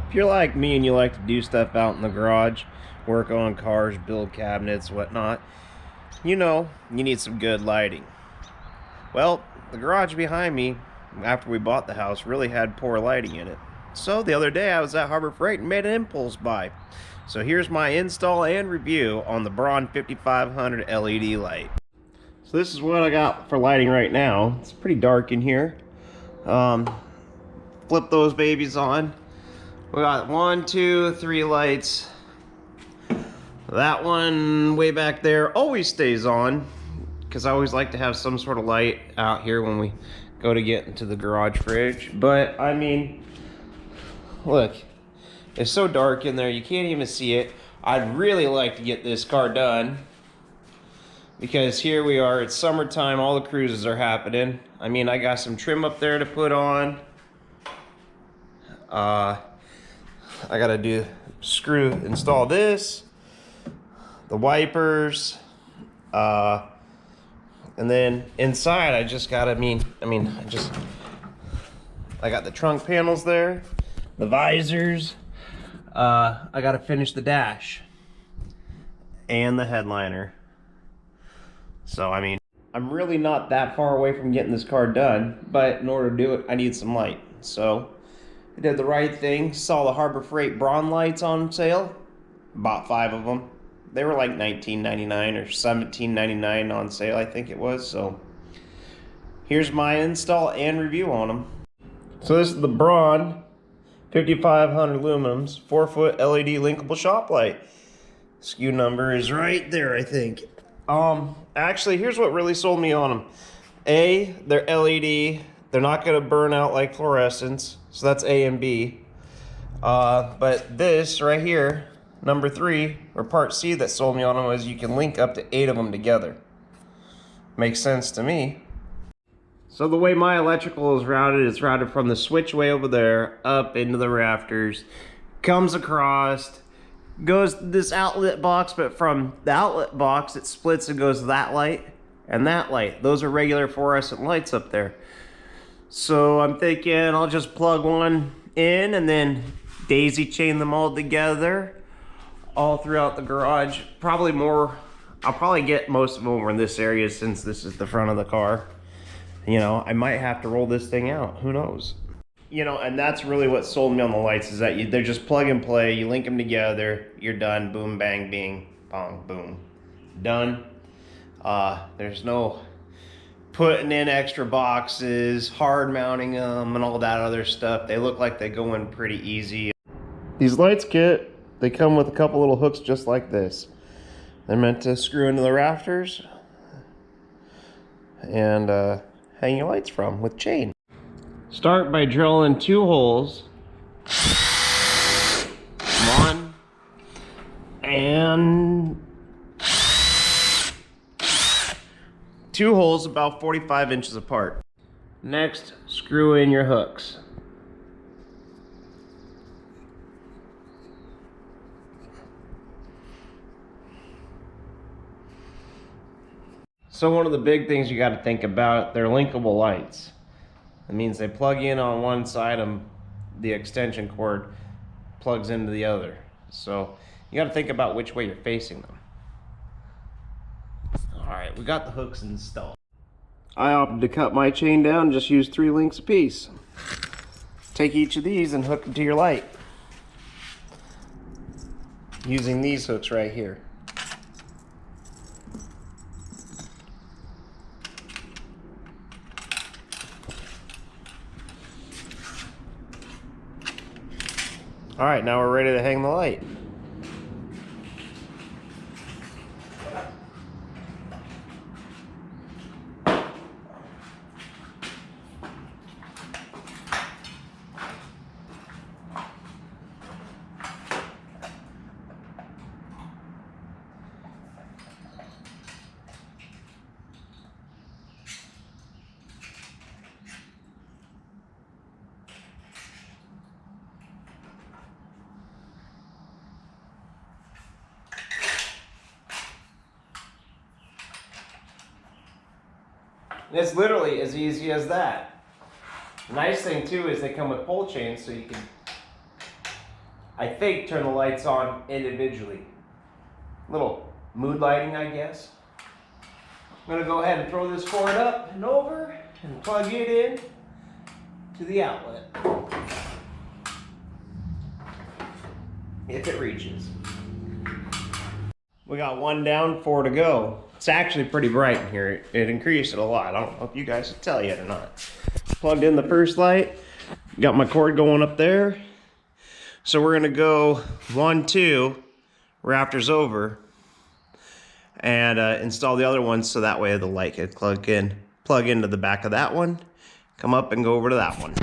If you're like me and you like to do stuff out in the garage, work on cars, build cabinets, whatnot, you know you need some good lighting. Well, the garage behind me, after we bought the house, really had poor lighting in it. So the other day I was at Harbor Freight and made an impulse buy. So here's my install and review on the Braun 5500 LED light. So this is what I got for lighting right now. It's pretty dark in here. Flip those babies on. We got 1, 2, 3 lights. That one way back there always stays on because I always like to have some sort of light out here when we go to get into the garage fridge. But I mean, look, it's so dark in there you can't even see it. I'd really like to get this car done because here we are, it's summertime, all the cruises are happening. I mean, I got some trim up there to put on. I gotta install this, the wipers, and then inside I just gotta, I got the trunk panels there, the visors, I gotta finish the dash and the headliner. So I mean, I'm really not that far away from getting this car done, but in order to do it, I need some light. So I did the right thing, saw the Harbor Freight Braun lights on sale, bought 5 of them. They were like $19.99 or $17.99 on sale, I think it was. So here's my install and review on them. So this is the Braun 5500 lumens 4-foot LED linkable shop light. SKU number is right there, I think. Actually, here's what really sold me on them. A, they're LED. They're not going to burn out like fluorescents. So that's A and B. But this right here, number 3, or part C that sold me on them, was you can link up to 8 of them together. Makes sense to me. So the way my electrical is routed, it's routed from the switch way over there up into the rafters, comes across, goes to this outlet box, but from the outlet box it splits and goes to that light and that light. Those are regular fluorescent lights up there. So I'm thinking I'll just plug one in and then daisy chain them all together all throughout the garage. Probably more, I'll probably get most of them over in this area since this is the front of the car. You know, I might have to roll this thing out, who knows? You know, and that's really what sold me on the lights, is that they're just plug and play. You link them together, you're done, boom, bang, bing, bong, boom, done. There's no putting in extra boxes, hard mounting them, and all that other stuff. They look like they go in pretty easy. These lights kit, they come with a couple little hooks just like this. They're meant to screw into the rafters and hang your lights from with chain. Start by drilling 2 holes. 1 and 2 holes about 45 inches apart. Next, screw in your hooks. So one of the big things you got to think about, they're linkable lights. It means they plug in on one side and the extension cord plugs into the other. So you got to think about which way you're facing them. Alright, we got the hooks installed. I opted to cut my chain down and just use 3 links apiece. Take each of these and hook them to your light using these hooks right here. Alright, now we're ready to hang the light. It's literally as easy as that. The nice thing too is they come with pull chains, so you can I think, turn the lights on individually. Little mood lighting, I guess. I'm gonna go ahead and throw this cord up and over and plug it in to the outlet. If it reaches. We got one down, 4 to go. It's actually pretty bright in here. It increased it a lot. I don't know if you guys can tell yet or not. Plugged in the first light. Got my cord going up there. So we're gonna go 1, 2, rafters over, and install the other one so that way the light can plug into the back of that one, come up and go over to that one.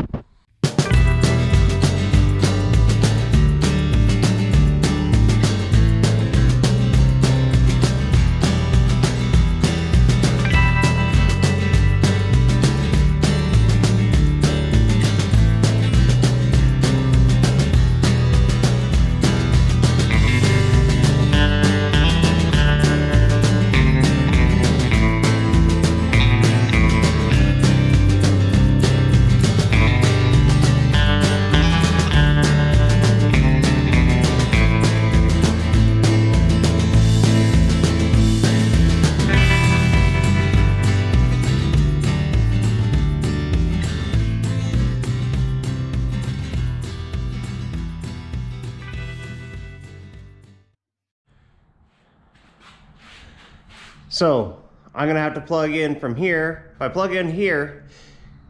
So I'm gonna have to plug in from here. If I plug in here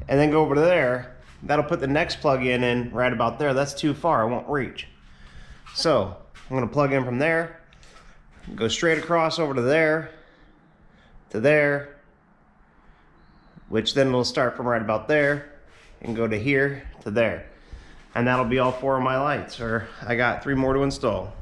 and then go over to there, that'll put the next plug in right about there. That's too far, I won't reach. So I'm gonna plug in from there, go straight across over to there, which then will start from right about there and go to here to there. And that'll be all 4 of my lights, or I got 3 more to install.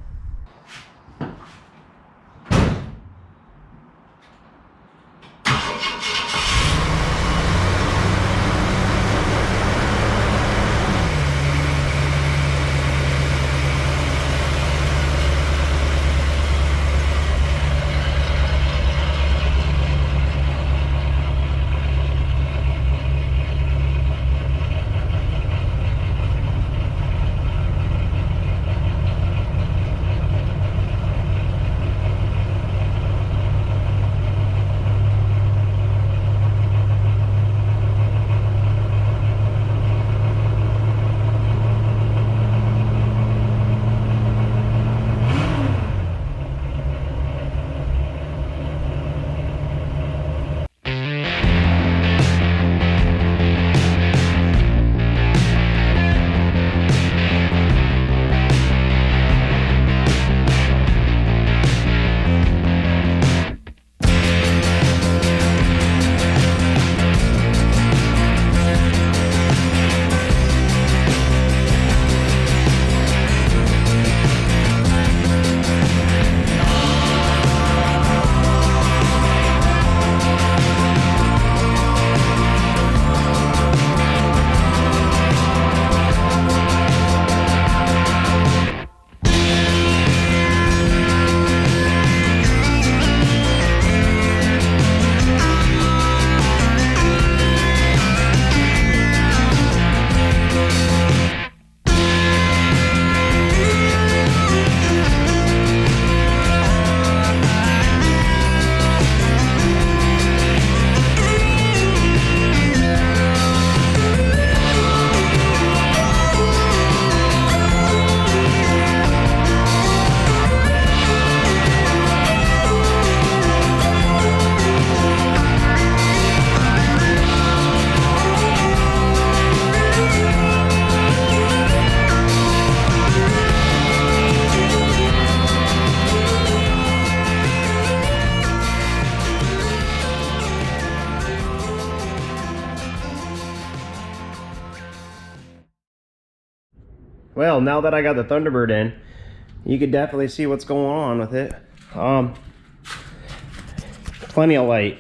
Well, now that I got the Thunderbird in, you can definitely see what's going on with it. Plenty of light.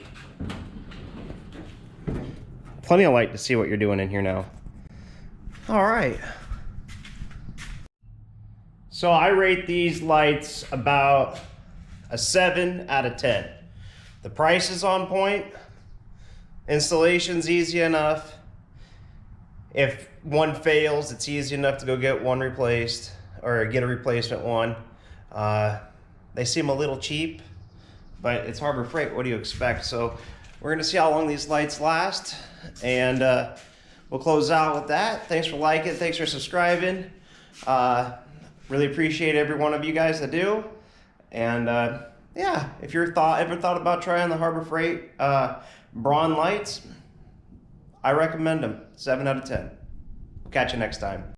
Plenty of light to see what you're doing in here now. All right. So I rate these lights about a 7 out of 10. The price is on point. Installation's easy enough. If one fails, it's easy enough to go get one replaced or get a replacement one. They seem a little cheap, but it's Harbor Freight. What do you expect? So we're gonna see how long these lights last, and we'll close out with that. Thanks for liking, thanks for subscribing. Really appreciate every one of you guys that do. And yeah, if you're ever thought about trying the Harbor Freight Braun lights, I recommend them. 7 out of 10. Catch you next time.